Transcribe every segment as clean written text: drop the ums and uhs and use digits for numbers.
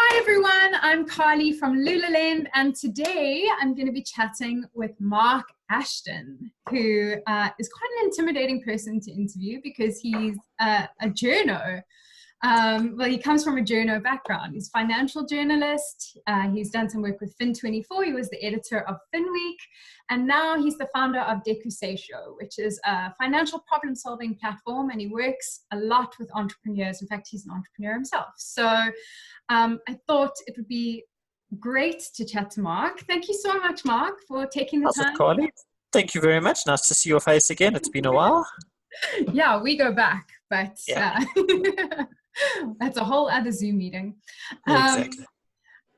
Hi everyone, I'm Carly from Lulaland, and today I'm going to be chatting with Marc Ashton, who is quite an intimidating person to interview because he's a journo. He comes from a journo background. He's a financial journalist. He's done some work with Fin24. He was the editor of FinWeek. And now he's the founder of Decusatio, which is a financial problem-solving platform. And he works a lot with entrepreneurs. In fact, he's an entrepreneur himself. So I thought it would be great to chat to Marc. Thank you so much, Marc, for taking the time. Carly? Thank you very much. Nice to see your face again. It's been a while. Yeah, we go back, but yeah. That's a whole other Zoom meeting. Exactly.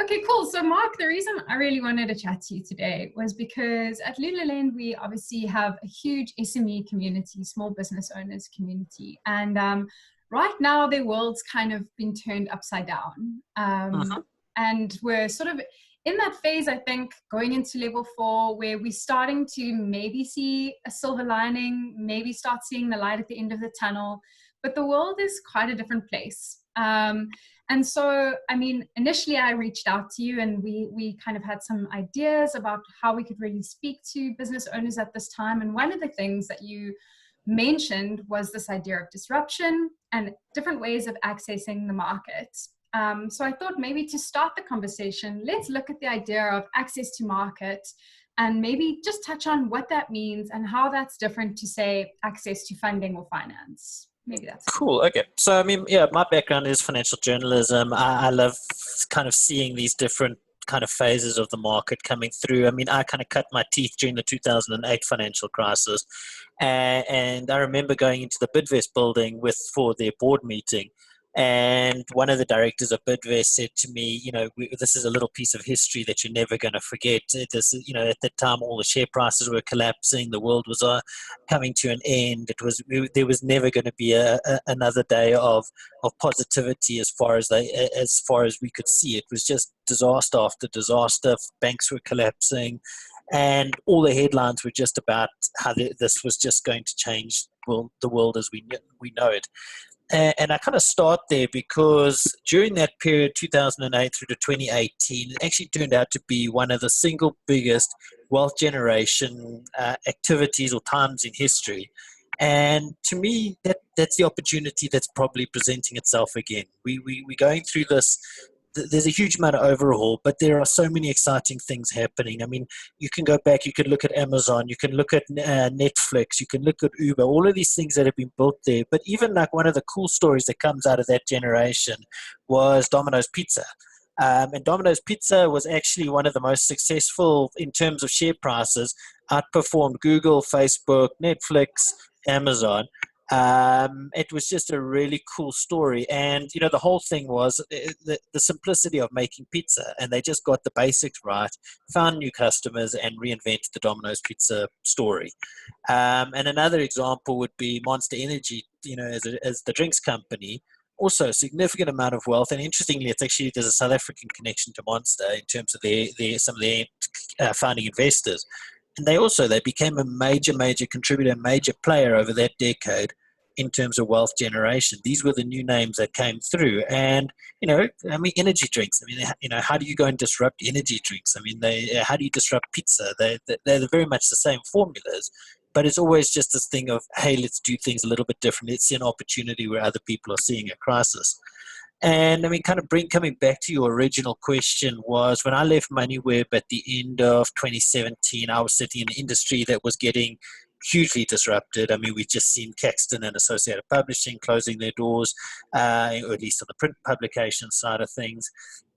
Okay, cool. So Marc, the reason I really wanted to chat to you today was because at Lulaland, we obviously have a huge SME community, small business owners community. And right now, the world's kind of been turned upside down. And we're sort of in that phase, I think, going into level 4, where we're starting to maybe see a silver lining, maybe start seeing the light at the end of the tunnel. But the world is quite a different place. And so, I mean, initially I reached out to you and we kind of had some ideas about how we could really speak to business owners at this time. And one of the things that you mentioned was this idea of disruption and different ways of accessing the market. So I thought maybe to start the conversation, let's look at the idea of access to market and maybe just touch on what that means and how that's different to, say, access to funding or finance. Maybe that's cool. Okay. So, I mean, yeah, my background is financial journalism. I love kind of seeing these different kind of phases of the market coming through. I mean, I kind of cut my teeth during the 2008 financial crisis. And I remember going into the Bidvest building for their board meeting. And one of the directors of Bidvest said to me, you know, this is a little piece of history that you're never going to forget. This, you know, at that time, all the share prices were collapsing. The world was coming to an end. There was never going to be another day of positivity as far as we could see. It was just disaster after disaster. Banks were collapsing, and all the headlines were just about how this was just going to change the world as we know it. And I kind of start there because during that period, 2008 through to 2018, it actually turned out to be one of the single biggest wealth generation activities or times in history. And to me, that's the opportunity that's probably presenting itself again. We're going through this. There's a huge amount of overhaul, but there are so many exciting things happening. I mean, you can go back, you can look at Amazon, you can look at Netflix, you can look at Uber, all of these things that have been built there. But even like one of the cool stories that comes out of that generation was Domino's Pizza. And Domino's Pizza was actually one of the most successful in terms of share prices, outperformed Google, Facebook, Netflix, Amazon. It was just a really cool story. And, you know, the whole thing was the simplicity of making pizza. And they just got the basics right, found new customers, and reinvented the Domino's Pizza story. And another example would be Monster Energy, you know, as the drinks company. Also a significant amount of wealth. And interestingly, there's a South African connection to Monster in terms of some of their founding investors. And they became a major contributor, major player over that decade in terms of wealth generation. These were the new names that came through. And, you know, I mean, energy drinks. I mean, you know, how do you go and disrupt energy drinks? I mean, how do you disrupt pizza? They're very much the same formulas, but it's always just this thing of, hey, let's do things a little bit different. Let's see an opportunity where other people are seeing a crisis. And I mean, coming back to your original question was when I left MoneyWeb at the end of 2017, I was sitting in an industry that was getting hugely disrupted. I mean, we've just seen Caxton and Associated Publishing closing their doors, or at least on the print publication side of things.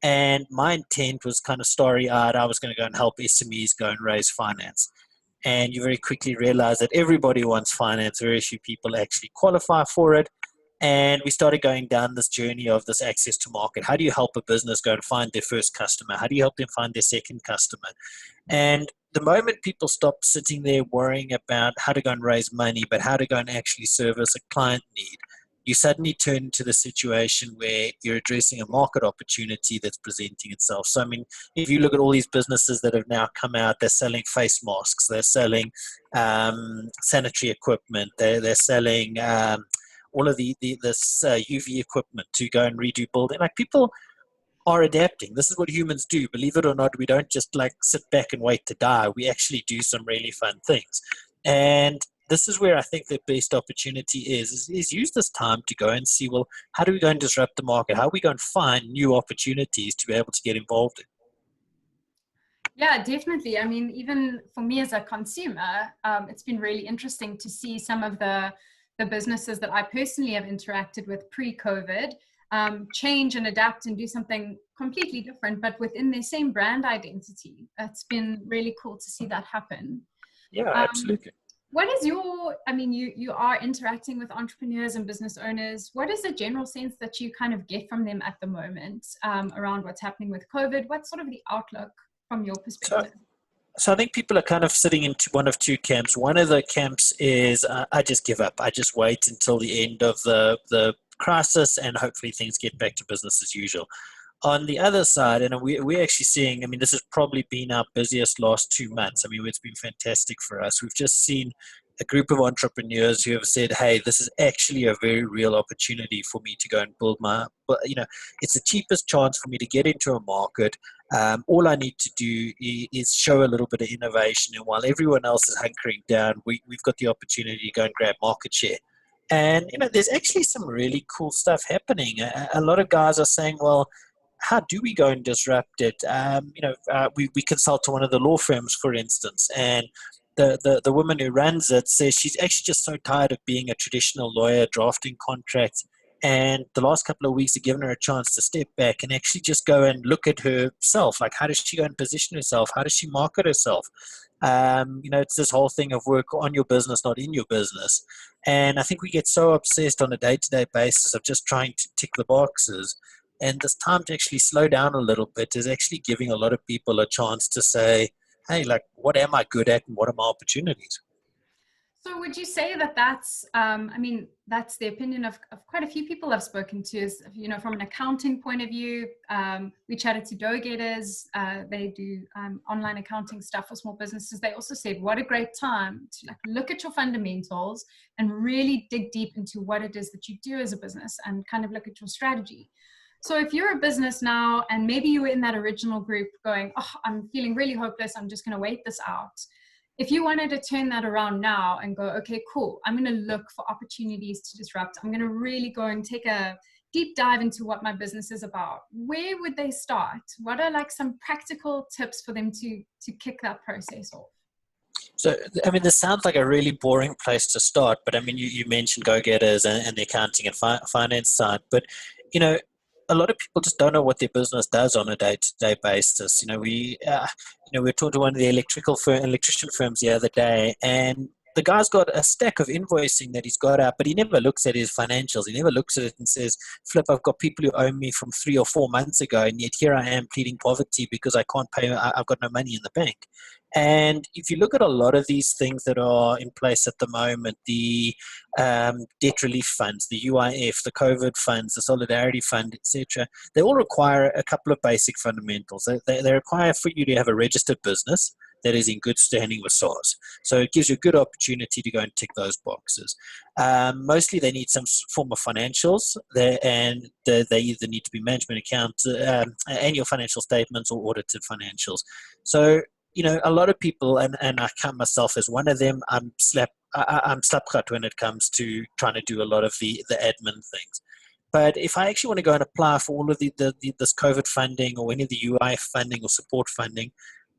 And my intent was kind of story-eyed. I was going to go and help SMEs go and raise finance. And you very quickly realize that everybody wants finance. Very few people actually qualify for it. And we started going down this journey of this access to market. How do you help a business go and find their first customer? How do you help them find their second customer? And the moment people stop sitting there worrying about how to go and raise money, but how to go and actually service a client need, you suddenly turn into the situation where you're addressing a market opportunity that's presenting itself. So, I mean, if you look at all these businesses that have now come out, they're selling face masks, they're selling sanitary equipment, they're selling all of this UV equipment to go and redo building. Like, people are adapting. This is what humans do. Believe it or not, we don't just like sit back and wait to die. We actually do some really fun things. And this is where I think the best opportunity is use this time to go and see, well, how do we go and disrupt the market? How are we going to find new opportunities to be able to get involved in? Yeah, definitely. I mean, even for me as a consumer, it's been really interesting to see some of the businesses that I personally have interacted with pre-COVID change and adapt and do something completely different, but within their same brand identity. It's been really cool to see that happen. Yeah, Um, absolutely. what is your, I mean, you are interacting with entrepreneurs and business owners. What is the general sense that you kind of get from them at the moment around what's happening with COVID? What's sort of the outlook from your So, perspective? so I think people are kind of sitting into one of two camps. One of the camps is I just give up. I just wait until the end of the crisis, and hopefully things get back to business as usual. On the other side, and we're actually seeing, I mean, this has probably been our busiest last 2 months. I mean, it's been fantastic for us. We've just seen a group of entrepreneurs who have said, hey, this is actually a very real opportunity for me to go and build it's the cheapest chance for me to get into a market. All I need to do is show a little bit of innovation. And while everyone else is hunkering down, we've got the opportunity to go and grab market share. And, there's actually some really cool stuff happening. A lot of guys are saying, well, how do we go and disrupt it? We consult to one of the law firms, for instance, and the woman who runs it says she's actually just so tired of being a traditional lawyer drafting contracts. And the last couple of weeks have given her a chance to step back and actually just go and look at herself. Like, how does she go and position herself? How does she market herself? It's this whole thing of work on your business, not in your business. And I think we get so obsessed on a day-to-day basis of just trying to tick the boxes. And this time to actually slow down a little bit is actually giving a lot of people a chance to say, hey, like, what am I good at and what are my opportunities? So would you say that I mean, that's the opinion of quite a few people I've spoken to is, from an accounting point of view, we chatted to go-getters, they do online accounting stuff for small businesses. They also said, what a great time to look at your fundamentals and really dig deep into what it is that you do as a business and kind of look at your strategy. So if you're a business now, and maybe you were in that original group going, oh, I'm feeling really hopeless, I'm just going to wait this out. If you wanted to turn that around now and go, okay, cool, I'm going to look for opportunities to disrupt. I'm going to really go and take a deep dive into what my business is about. Where would they start? What are some practical tips for them to kick that process off? So, I mean, this sounds like a really boring place to start, but I mean, you mentioned go-getters and the accounting and finance side, but, a lot of people just don't know what their business does on a day-to-day basis. We were talking to one of the electrician firms the other day, and the guy's got a stack of invoicing that he's got out, but he never looks at his financials. He never looks at it and says, Flip, I've got people who owe me from 3 or 4 months ago, and yet here I am pleading poverty because I can't pay, I've got no money in the bank. And if you look at a lot of these things that are in place at the moment, the debt relief funds, the UIF, the COVID funds, the Solidarity Fund, etc., they all require a couple of basic fundamentals. They require for you to have a registered business that is in good standing with SARS. So it gives you a good opportunity to go and tick those boxes. Mostly they need some form of financials, and they either need to be management accounts, annual financial statements, or audited financials. So, a lot of people, and I count myself as one of them, I'm slapcut when it comes to trying to do a lot of the admin things. But if I actually want to go and apply for all of this COVID funding or any of the UI funding or support funding,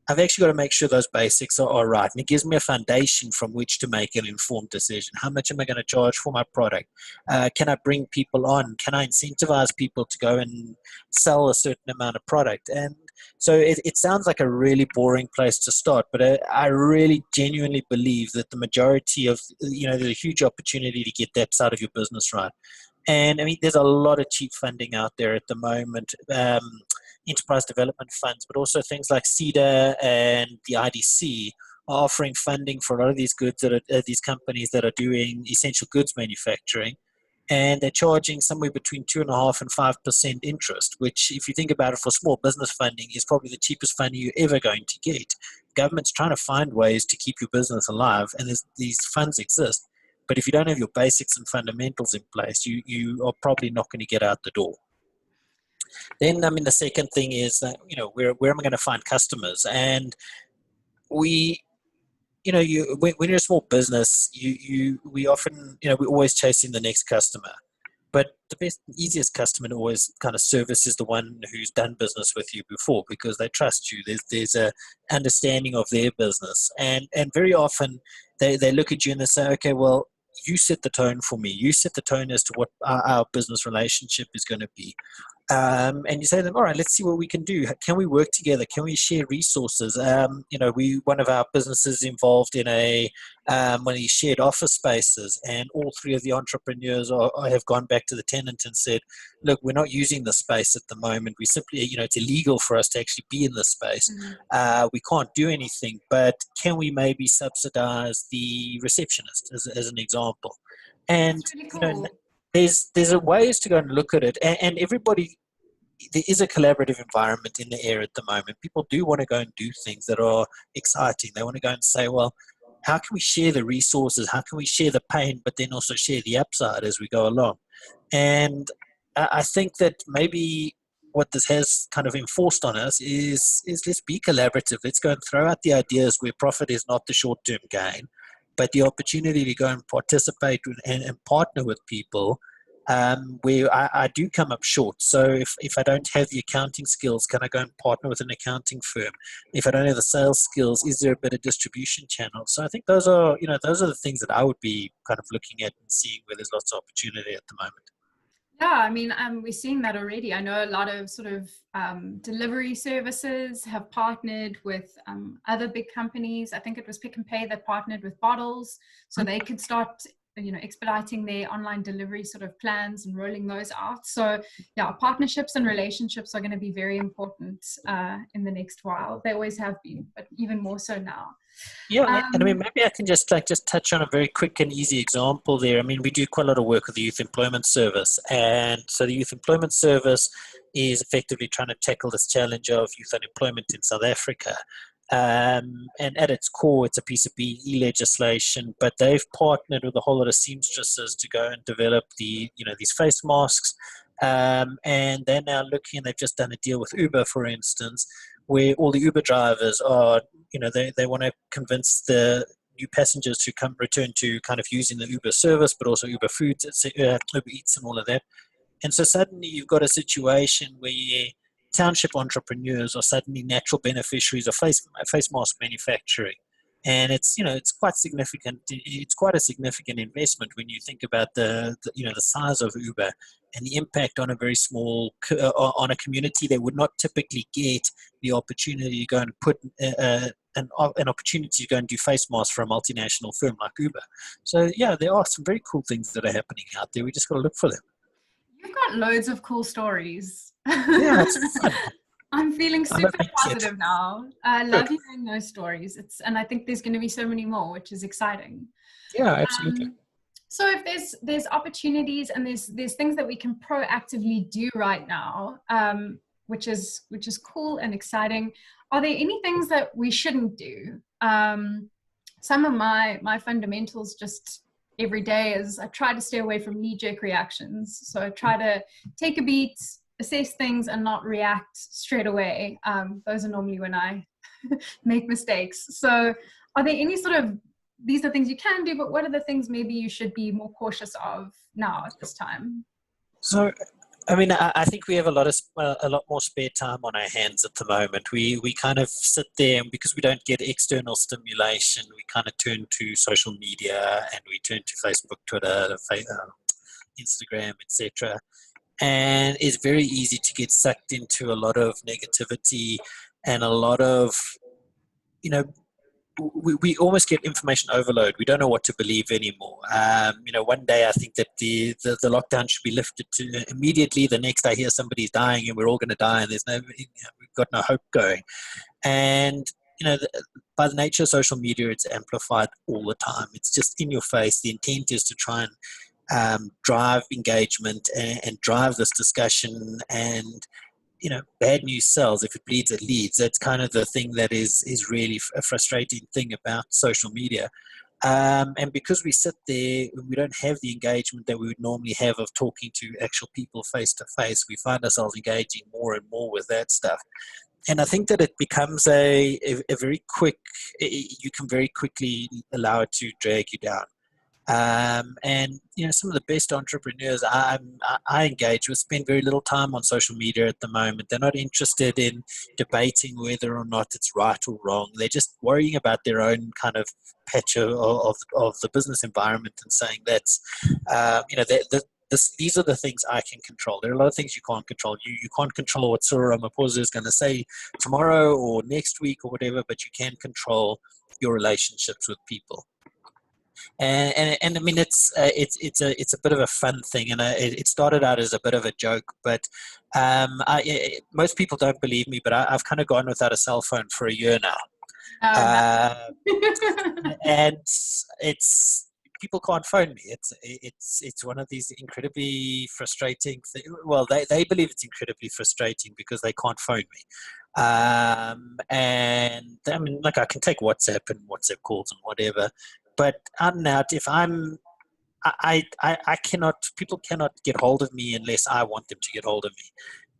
I've actually got to make sure those basics are right. And it gives me a foundation from which to make an informed decision. How much am I going to charge for my product? Can I bring people on? Can I incentivize people to go and sell a certain amount of product? And so it sounds like a really boring place to start, but I really genuinely believe that the majority of, there's a huge opportunity to get that side of your business right. And I mean, there's a lot of cheap funding out there at the moment. Enterprise development funds, but also things like CEDA and the IDC are offering funding for a lot of these goods these companies that are doing essential goods manufacturing, and they're charging somewhere between 2.5% and 5% interest, which, if you think about it, for small business funding, is probably the cheapest funding you're ever going to get. Government's trying to find ways to keep your business alive, and these funds exist. But if you don't have your basics and fundamentals in place, you are probably not going to get out the door. Then, I mean, the second thing is that, where am I going to find customers? And we, when you're a small business, we often, we're always chasing the next customer. But the best, easiest customer to always kind of service is the one who's done business with you before, because they trust you. There's a understanding of their business, and very often they look at you and they say, okay, well, you set the tone for me. You set the tone as to what our business relationship is going to be. And you say to them, all right, let's see what we can do. Can we work together? Can we share resources? One of our businesses involved in one of these shared office spaces, and all three of the entrepreneurs have gone back to the tenant and said, look, we're not using the space at the moment. We simply, it's illegal for us to actually be in the space. We can't do anything, but can we maybe subsidize the receptionist as an example? And, That's really cool. there's a ways to go and look at it, and everybody, there is a collaborative environment in the air at the moment. People do want to go and do things that are exciting. They want to go and say, well, how can we share the resources? How can we share the pain, but then also share the upside as we go along? And I think that maybe what this has kind of enforced on us is let's be collaborative. Let's go and throw out the ideas where profit is not the short-term gain, but the opportunity to go and participate and partner with people, where I do come up short. So if I don't have the accounting skills, can I go and partner with an accounting firm? If I don't have the sales skills, is there a better distribution channel? So I think those are the things that I would be kind of looking at and seeing where there's lots of opportunity at the moment. Yeah, I mean, we're seeing that already. I know a lot of sort of delivery services have partnered with other big companies. I think it was Pick and Pay that partnered with Bottles, so they could start, expediting their online delivery sort of plans and rolling those out. So yeah, partnerships and relationships are going to be very important in the next while. They always have been, but even more so now. Yeah, and I mean, maybe I can just touch on a very quick and easy example there. I mean, we do quite a lot of work with the Youth Employment Service, and so the Youth Employment Service is effectively trying to tackle this challenge of youth unemployment in South Africa. And at its core, it's a piece of BE legislation, but they've partnered with a whole lot of seamstresses to go and develop these face masks. And they're now looking, they've just done a deal with Uber, for instance, where all the Uber drivers are, they want to convince the new passengers to return to kind of using the Uber service, but also Uber Foods, Uber Eats and all of that. And so suddenly you've got a situation where township entrepreneurs are suddenly natural beneficiaries of face mask manufacturing. And it's quite significant. It's quite a significant investment when you think about the size of Uber and the impact on a very small on a community that would not typically get the opportunity to go and put an opportunity to go and do face masks for a multinational firm like Uber. So yeah, there are some very cool things that are happening out there. We just got to look for them. You've got loads of cool stories. Yeah, it's fun. I'm feeling super positive kid. now. I love hearing those stories. And I think there's going to be so many more, which is exciting. Yeah, absolutely. So if there's opportunities and there's things that we can proactively do right now, which is cool and exciting, are there any things that we shouldn't do? Some of my fundamentals just every day is I try to stay away from knee-jerk reactions. So I try to take a beat, assess things, and not react straight away. Those are normally when I make mistakes. So are there any sort of, these are things you can do, but what are the things maybe you should be more cautious of now at this time? So, I mean, I think we have a lot more spare time on our hands at the moment. We kind of sit there, and because we don't get external stimulation, we kind of turn to social media, and we turn to Facebook, Twitter, Instagram, etc. And it's very easy to get sucked into a lot of negativity and a lot of, we almost get information overload. We don't know what to believe anymore. One day I think that the lockdown should be lifted to immediately. The next I hear somebody's dying and we're all going to die and we've got no hope going. And, by the nature of social media, it's amplified all the time. It's just in your face. The intent is to try and drive engagement and drive this discussion, and bad news sells. If it bleeds, it leads. That's kind of the thing that is really a frustrating thing about social media. And because we sit there, we don't have the engagement that we would normally have of talking to actual people face to face. We find ourselves engaging more and more with that stuff. And I think that it becomes a very quick, you can very quickly allow it to drag you down. And some of the best entrepreneurs I engage with spend very little time on social media at the moment. They're not interested in debating whether or not it's right or wrong. They're just worrying about their own kind of patch of the business environment and saying that's these are the things I can control. There are a lot of things you can't control. You can't control what Cyril Ramaphosa is going to say tomorrow or next week or whatever, but you can control your relationships with people. And I mean it's a bit of a fun thing, and it started out as a bit of a joke, but most people don't believe me, but I've kind of gone without a cell phone for a year now, and it's people can't phone me. It's one of these incredibly frustrating things. Well, they believe it's incredibly frustrating because they can't phone me. And I mean, like I can take WhatsApp and WhatsApp calls and whatever, but out and out, if I cannot, people cannot get hold of me unless I want them to get hold of me.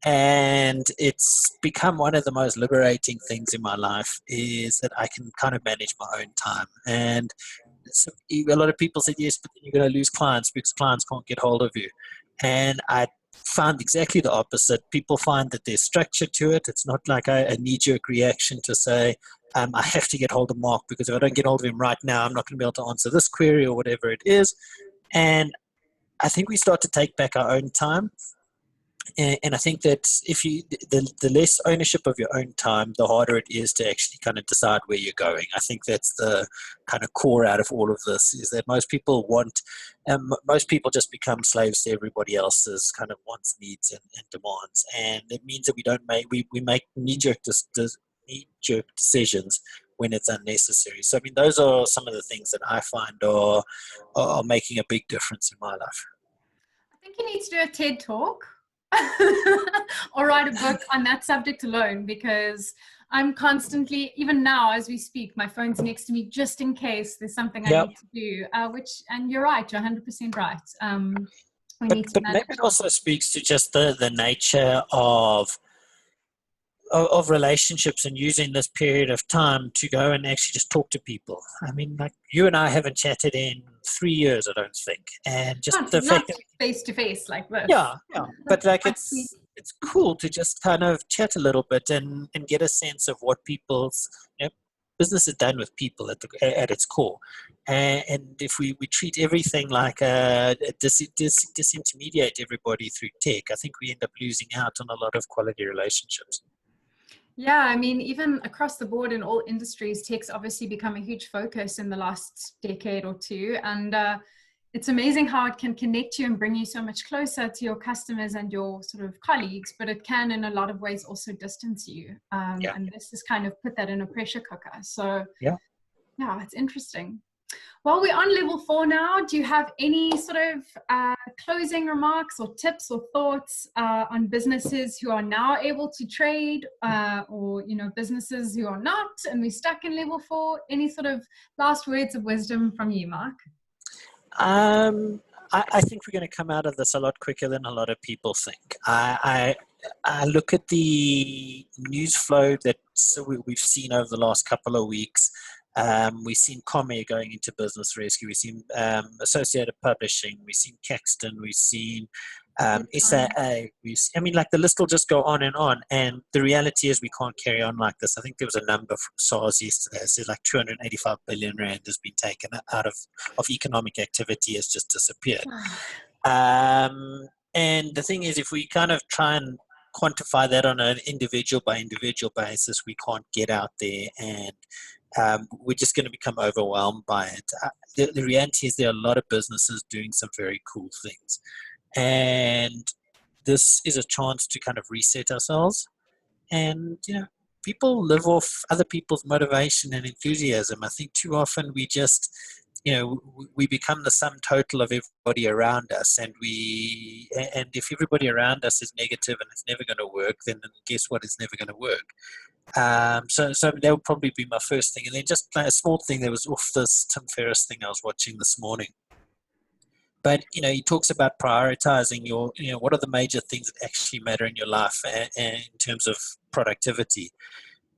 And it's become one of the most liberating things in my life is that I can kind of manage my own time. And so a lot of people said, yes, but then you're going to lose clients because clients can't get hold of you. And I found exactly the opposite. People find that there's structure to it. It's not like a knee-jerk reaction to say, I have to get hold of Marc because if I don't get hold of him right now, I'm not going to be able to answer this query or whatever it is. And I think we start to take back our own time. And I think that if the less ownership of your own time, the harder it is to actually kind of decide where you're going. I think that's the kind of core out of all of this, is that most people most people just become slaves to everybody else's kind of wants, needs, and demands. And it means that we make knee-jerk decisions when it's unnecessary. So, I mean, those are some of the things that I find are making a big difference in my life. I think you need to do a TED talk or write a book on that subject alone, because I'm constantly, even now as we speak, my phone's next to me just in case there's something I need to do, and you're right, you're 100% right. But maybe it also speaks to just the nature of relationships and using this period of time to go and actually just talk to people. I mean, like you and I haven't chatted in 3 years, I don't think. And just the fact that face to face like this. Yeah. But like it's cool to just kind of chat a little bit and get a sense of what people's business is done with people at its core. And if we treat everything like disintermediate everybody through tech, I think we end up losing out on a lot of quality relationships. Yeah, I mean, even across the board in all industries, tech's obviously become a huge focus in the last decade or two. And it's amazing how it can connect you and bring you so much closer to your customers and your sort of colleagues, but it can in a lot of ways also distance you. And this has kind of put that in a pressure cooker. So yeah, it's interesting. Well, we're on level 4 now. Do you have any sort of closing remarks or tips or thoughts on businesses who are now able to trade or, businesses who are not and we're stuck in level 4? Any sort of last words of wisdom from you, Marc? I think we're going to come out of this a lot quicker than a lot of people think. I look at the news flow that we've seen over the last couple of weeks. We've seen Comair going into business rescue. We've seen Associated Publishing. We've seen Caxton. We've seen SAA. I mean, like the list will just go on. And the reality is we can't carry on like this. I think there was a number from SARS yesterday. It said like 285 billion rand has been taken out of economic activity, has just disappeared. And the thing is, if we kind of try and quantify that on an individual by individual basis, we can't get out there, and we're just going to become overwhelmed by it. The reality is there are a lot of businesses doing some very cool things. And this is a chance to kind of reset ourselves. And, people live off other people's motivation and enthusiasm. I think too often we just, we become the sum total of everybody around us. And if everybody around us is negative and it's never going to work, then guess what? It's never going to work. So that would probably be my first thing. And then just a small thing that was off this Tim Ferriss thing I was watching this morning. But, he talks about prioritizing what are the major things that actually matter in your life and in terms of productivity.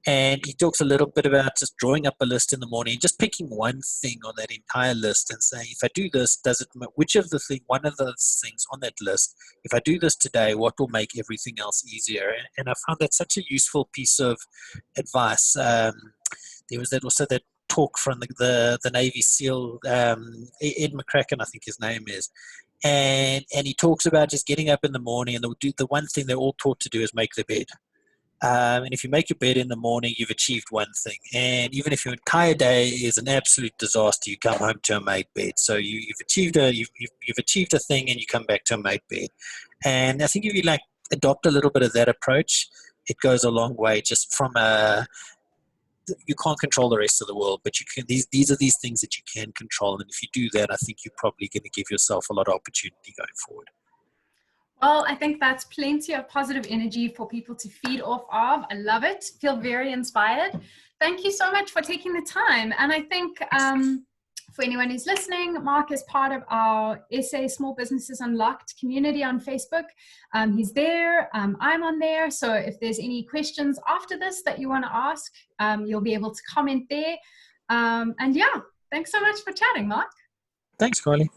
And he talks a little bit about just drawing up a list in the morning, just picking one thing on that entire list and saying, if I do this, one of those things on that list, if I do this today, what will make everything else easier? And I found that such a useful piece of advice. There was that talk from the Navy SEAL, Ed McCracken, I think his name is. And he talks about just getting up in the morning, and the one thing they're all taught to do is make their bed. And if you make your bed in the morning, you've achieved one thing. And even if your entire day is an absolute disaster, you come home to a made bed. So you've achieved a thing, and you come back to a made bed. And I think if you adopt a little bit of that approach, it goes a long way. Just from you can't control the rest of the world, but you can. These are these things that you can control, and if you do that, I think you're probably going to give yourself a lot of opportunity going forward. Well, I think that's plenty of positive energy for people to feed off of. I love it. Feel very inspired. Thank you so much for taking the time. And I think for anyone who's listening, Marc is part of our SA Small Businesses Unlocked community on Facebook. He's there. I'm on there. So if there's any questions after this that you want to ask, you'll be able to comment there. And yeah, thanks so much for chatting, Marc. Thanks, Carly.